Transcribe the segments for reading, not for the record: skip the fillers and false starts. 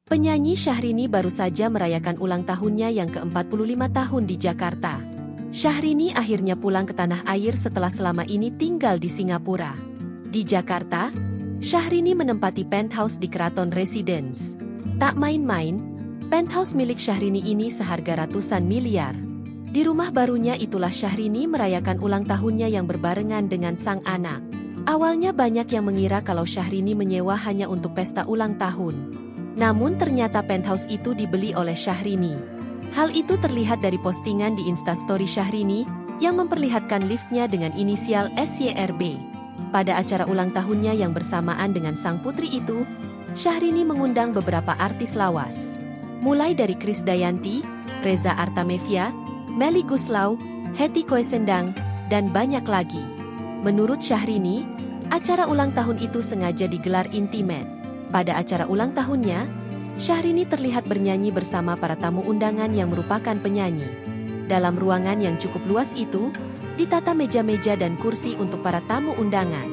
Penyanyi Syahrini baru saja merayakan ulang tahunnya yang ke-45 tahun di Jakarta. Syahrini akhirnya pulang ke tanah air setelah selama ini tinggal di Singapura. Di Jakarta, Syahrini menempati penthouse di Kraton Residence. Tak main-main, penthouse milik Syahrini ini seharga ratusan miliar. Di rumah barunya itulah Syahrini merayakan ulang tahunnya yang berbarengan dengan sang anak. Awalnya banyak yang mengira kalau Syahrini menyewa hanya untuk pesta ulang tahun. Namun ternyata penthouse itu dibeli oleh Syahrini. Hal itu terlihat dari postingan di Instastory Syahrini yang memperlihatkan liftnya dengan inisial SYRB. Pada acara ulang tahunnya yang bersamaan dengan sang putri itu, Syahrini mengundang beberapa artis lawas. Mulai dari Krisdayanti, Reza Artamevia, Melly Goeslaw, Hetty Koes Endang, dan banyak lagi. Menurut Syahrini, acara ulang tahun itu sengaja digelar intimate. Pada acara ulang tahunnya, Syahrini terlihat bernyanyi bersama para tamu undangan yang merupakan penyanyi. Dalam ruangan yang cukup luas itu, ditata meja-meja dan kursi untuk para tamu undangan.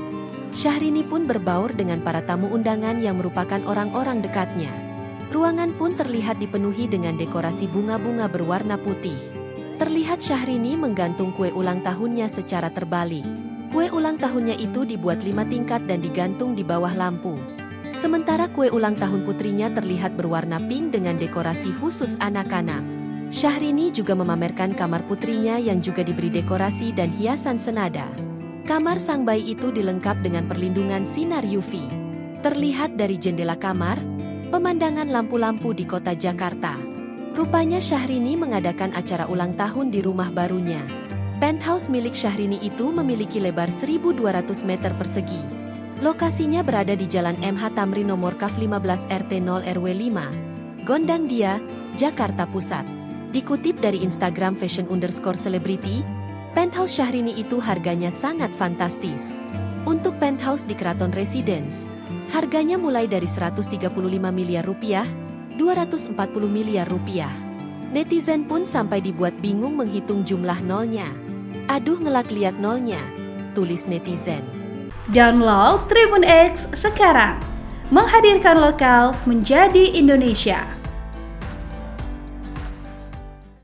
Syahrini pun berbaur dengan para tamu undangan yang merupakan orang-orang dekatnya. Ruangan pun terlihat dipenuhi dengan dekorasi bunga-bunga berwarna putih. Terlihat Syahrini menggantung kue ulang tahunnya secara terbalik. Kue ulang tahunnya itu dibuat 5 tingkat dan digantung di bawah lampu. Sementara kue ulang tahun putrinya terlihat berwarna pink dengan dekorasi khusus anak-anak. Syahrini juga memamerkan kamar putrinya yang juga diberi dekorasi dan hiasan senada. Kamar sang bayi itu dilengkap dengan perlindungan sinar UV. Terlihat dari jendela kamar, pemandangan lampu-lampu di kota Jakarta. Rupanya Syahrini mengadakan acara ulang tahun di rumah barunya. Penthouse milik Syahrini itu memiliki lebar 1.200 meter persegi. Lokasinya berada di Jalan MH Tamrin nomor KAF 15 RT 0 RW 5, Gondang Dia, Jakarta Pusat. Dikutip dari Instagram fashion_celebrity, penthouse Syahrini itu harganya sangat fantastis. Untuk penthouse di Kraton Residence, harganya mulai dari 135 miliar rupiah, 240 miliar rupiah. Netizen pun sampai dibuat bingung menghitung jumlah nolnya. Aduh ngelak liat nolnya, tulis netizen. Download Tribun X sekarang, menghadirkan lokal menjadi Indonesia.